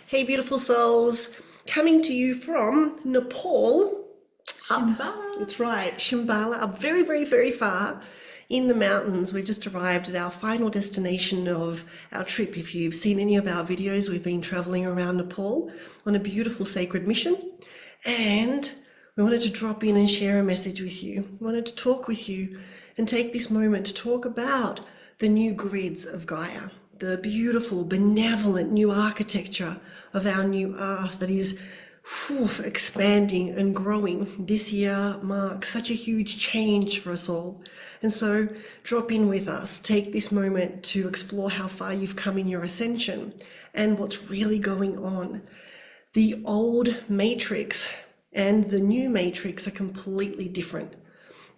Hey, beautiful souls, coming to you from Nepal. Up, Shambhala. it's right, Shambhala, up very, very, very far in the mountains. We just arrived at our final destination of our trip. If you've seen any of our videos, we've been traveling around Nepal on a beautiful sacred mission. And we wanted to drop in and share a message with you. We wanted to talk with you and take this moment to talk about the new grids of Gaia, the beautiful, benevolent new architecture of our new earth that is expanding and growing. This year marks such a huge change for us all. And so drop in with us, take this moment to explore how far you've come in your ascension and what's really going on. The old matrix and the new matrix are completely different.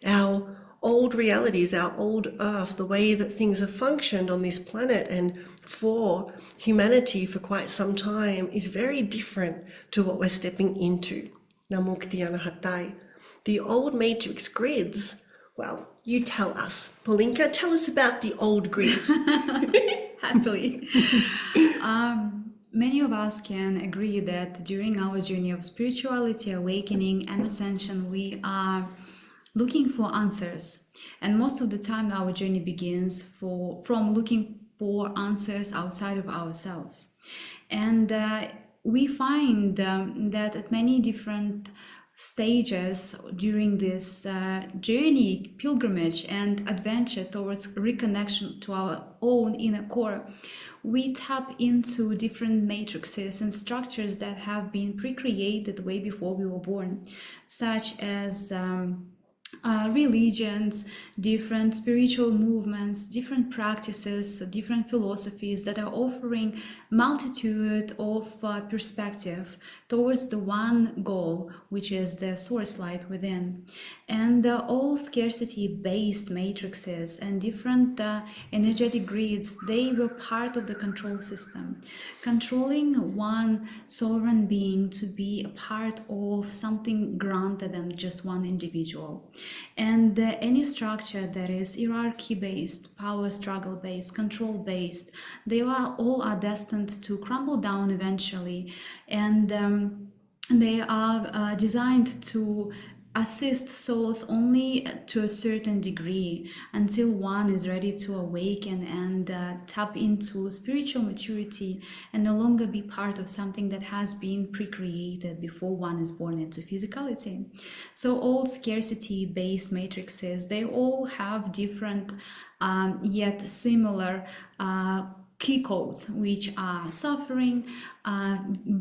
Our old realities, our old earth, the way that things have functioned on this planet and for humanity for quite some time is very different to what we're stepping into. Namuktiana Hattai. The old matrix grids, well, you tell us. Polinka, tell us about the old grids. Happily. Many of us can agree that during our journey of spirituality, awakening, and ascension, we are looking for answers. And most of the time, our journey begins from looking for answers outside of ourselves. And we find that at many different stages during this journey, pilgrimage, and adventure towards reconnection to our own inner core, we tap into different matrices and structures that have been pre-created way before we were born, such as religions, different spiritual movements, different practices, different philosophies that are offering multitude of perspective towards the one goal, which is the source light within. And all scarcity-based matrices and different energetic grids, they were part of the control system, controlling one sovereign being to be a part of something grander than just one individual. And any structure that is hierarchy based, power struggle based, control based, they all are destined to crumble down eventually. And they are designed to assist souls only to a certain degree until one is ready to awaken and tap into spiritual maturity and no longer be part of something that has been pre-created before one is born into physicality. So all scarcity-based matrices, they all have different yet similar key codes, which are suffering,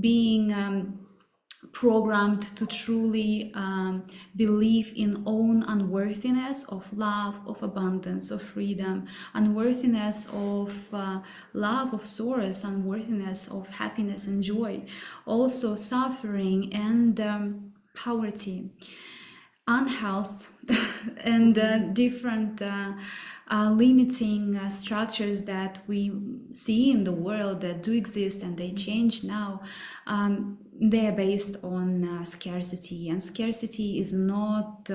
being programmed to truly believe in own unworthiness of love, of abundance, of freedom, unworthiness of love, of source, unworthiness of happiness and joy, also suffering and poverty, unhealth, and different limiting structures that we see in the world that do exist and they change now. They are based on scarcity, and scarcity is not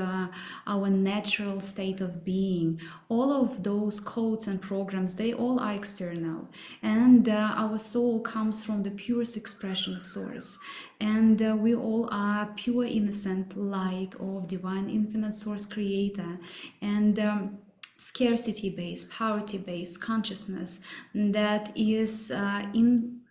our natural state of being. All of those codes and programs, they all are external, and our soul comes from the purest expression of source, and we all are pure innocent light of divine infinite source creator. And scarcity-based, poverty-based consciousness that is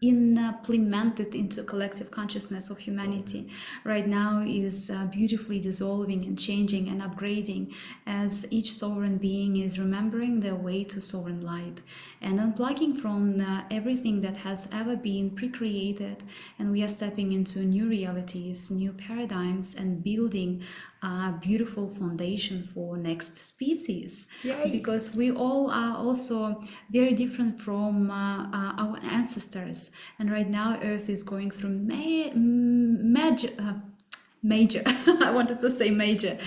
implemented into collective consciousness of humanity right now is beautifully dissolving and changing and upgrading as each sovereign being is remembering their way to sovereign light and unplugging from everything that has ever been pre-created, and we are stepping into new realities, new paradigms, and building a beautiful foundation for next species. Yay. Because we all are also very different from our ancestors, and right now Earth is going through major I wanted to say major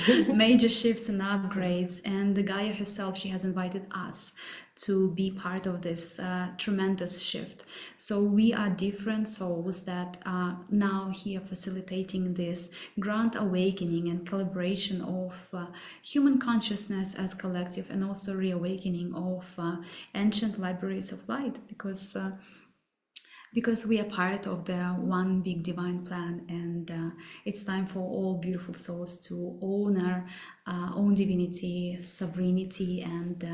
shifts and upgrades, and the Gaia herself, she has invited us to be part of this tremendous shift. So we are different souls that are now here facilitating this grand awakening and calibration of human consciousness as collective, and also reawakening of ancient libraries of light, because because we are part of the one big divine plan, and it's time for all beautiful souls to honor our own divinity, sovereignty, and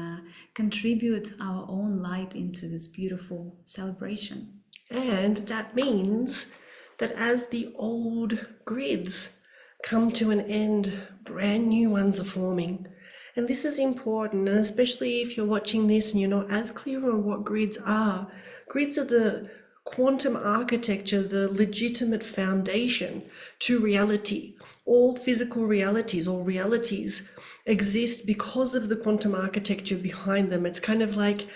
contribute our own light into this beautiful celebration. And that means that as the old grids come to an end, brand new ones are forming. And this is important, and especially if you're watching this and you're not as clear on what grids are. Grids are the quantum architecture, the legitimate foundation to reality. All physical realities or realities exist because of the quantum architecture behind them. It's kind of like,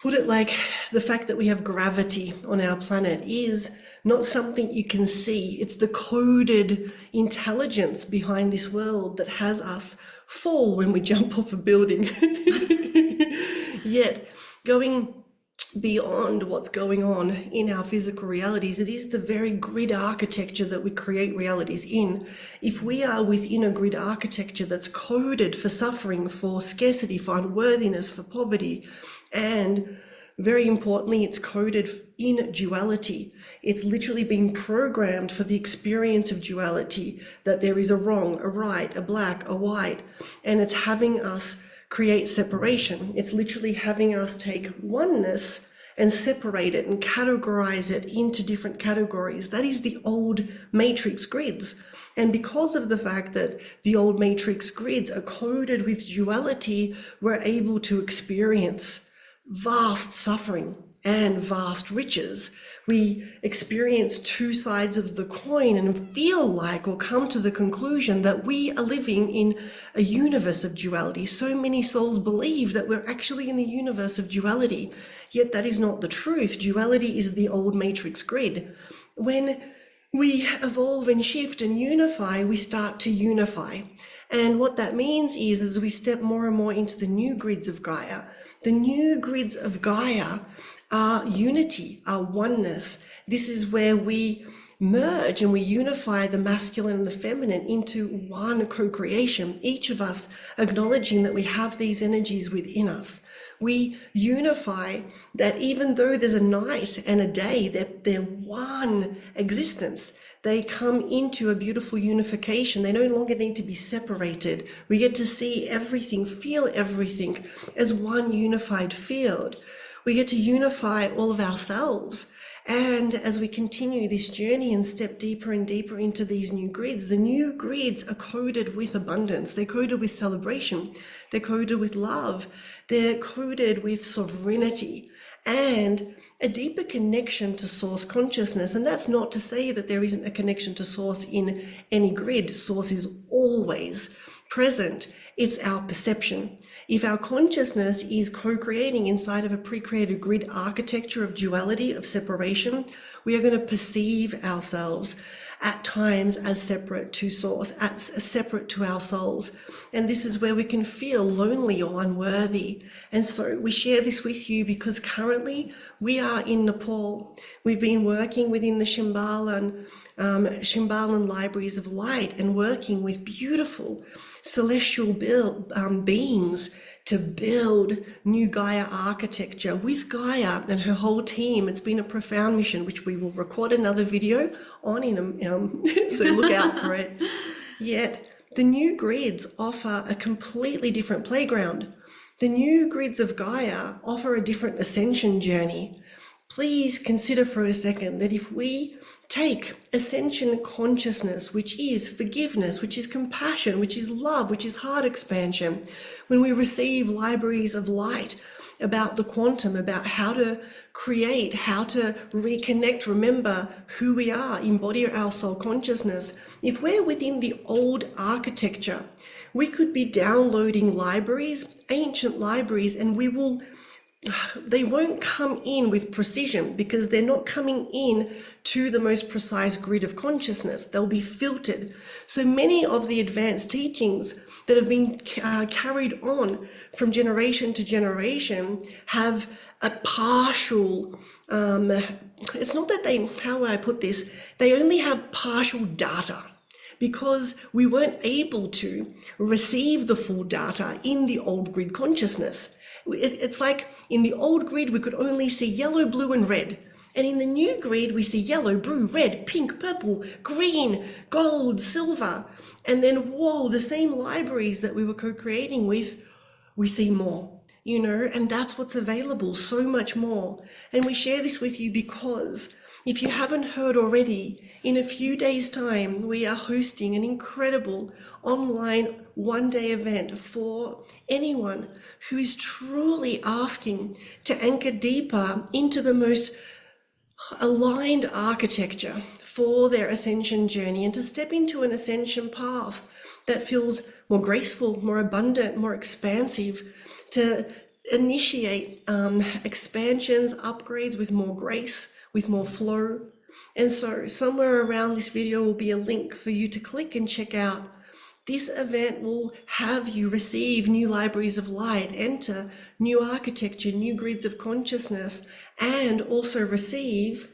put it like the fact that we have gravity on our planet is not something you can see. It's the coded intelligence behind this world that has us fall when we jump off a building. Yet, going beyond what's going on in our physical realities, it is the very grid architecture that we create realities in. If we are within a grid architecture that's coded for suffering, for scarcity, for unworthiness, for poverty, and very importantly, it's coded in duality. It's literally being programmed for the experience of duality, that there is a wrong, a right, a black, a white, and it's having us create separation. It's literally having us take oneness and separate it and categorize it into different categories. That is the old matrix grids. And because of the fact that the old matrix grids are coded with duality, we're able to experience vast suffering and vast riches. We experience two sides of the coin and feel like, or come to the conclusion that we are living in a universe of duality. So many souls believe that we're actually in the universe of duality, yet that is not the truth. Duality is the old matrix grid. When we evolve and shift and unify, we start to unify. And what that means is, as we step more and more into the new grids of Gaia, the new grids of Gaia are unity, are oneness. This is where we merge and we unify the masculine and the feminine into one co-creation, each of us acknowledging that we have these energies within us. We unify that even though there's a night and a day, that they're one existence. They come into a beautiful unification. They no longer need to be separated. We get to see everything, feel everything as one unified field. We get to unify all of ourselves. And as we continue this journey and step deeper and deeper into these new grids, the new grids are coded with abundance. They're coded with celebration. They're coded with love. They're coded with sovereignty and a deeper connection to source consciousness. And that's not to say that there isn't a connection to source in any grid. Source is always present. It's our perception. If our consciousness is co-creating inside of a pre-created grid architecture of duality, of separation, we are going to perceive ourselves at times as separate to source, as separate to our souls. And this is where we can feel lonely or unworthy. And so we share this with you because currently we are in Nepal. We've been working within the Shambhala libraries of light and working with beautiful celestial beings to build new Gaia architecture with Gaia and her whole team. It's been a profound mission, which we will record another video on so look out for it. Yet the new grids offer a completely different playground. The new grids of Gaia offer a different ascension journey. Please consider for a second that if we take ascension consciousness, which is forgiveness, which is compassion, which is love, which is heart expansion, when we receive libraries of light about the quantum, about how to create, how to reconnect, remember who we are, embody our soul consciousness, if we're within the old architecture, we could be downloading libraries, ancient libraries, and they won't come in with precision because they're not coming in to the most precise grid of consciousness. They'll be filtered. So many of the advanced teachings that have been carried on from generation to generation have a partial, it's not that how would I put this? They only have partial data, because we weren't able to receive the full data in the old grid consciousness. It's like in the old grid, we could only see yellow, blue, and red. And in the new grid, we see yellow, blue, red, pink, purple, green, gold, silver. And then, whoa, the same libraries that we were co-creating with, we see more, and that's what's available, so much more. And we share this with you because if you haven't heard already, in a few days' time, we are hosting an incredible online one-day event for anyone who is truly asking to anchor deeper into the most aligned architecture for their ascension journey and to step into an ascension path that feels more graceful, more abundant, more expansive, to initiate expansions, upgrades with more grace, with more flow. And so somewhere around this video will be a link for you to click and check out. This event will have you receive new libraries of light, enter new architecture, new grids of consciousness, and also receive,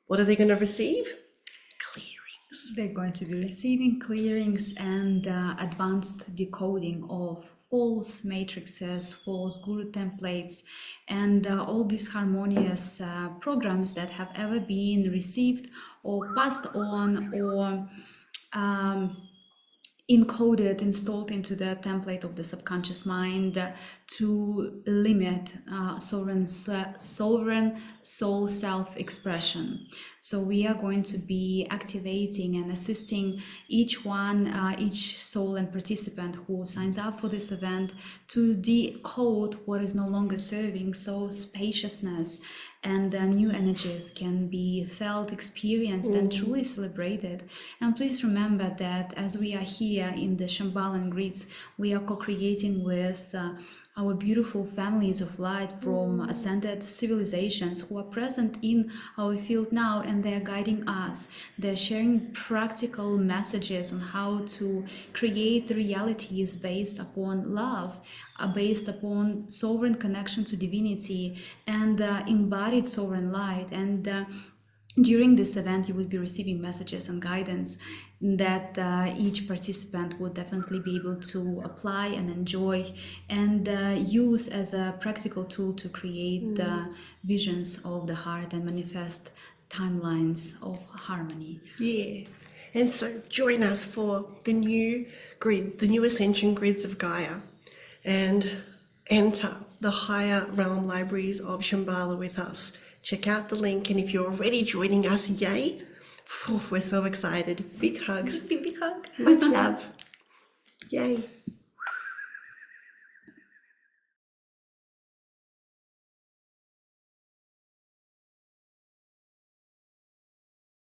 what are they going to receive? Clearings. They're going to be receiving clearings and advanced decoding of false matrices, false guru templates, and all these harmonious programs that have ever been received or passed on or encoded, installed into the template of the subconscious mind to limit sovereign soul self-expression. So we are going to be activating and assisting each soul and participant who signs up for this event to decode what is no longer serving, so spaciousness and new energies can be felt, experienced, and truly celebrated. And please remember that as we are here in the Shambhala and Grids, we are co-creating with our beautiful families of light from ascended civilizations who are present in our field now, and they are guiding us. They're sharing practical messages on how to create realities based upon love, based upon sovereign connection to divinity and embodied sovereign light. And during this event, you will be receiving messages and guidance that each participant will definitely be able to apply and enjoy and use as a practical tool to create visions of the heart and manifest timelines of harmony. Yeah. And so join us for the new grid, the new ascension grids of Gaia, and enter the higher realm libraries of Shambhala with us. Check out the link, and if you're already joining us, yay! We're so excited. Big hugs. Big hug. Much love. Yay.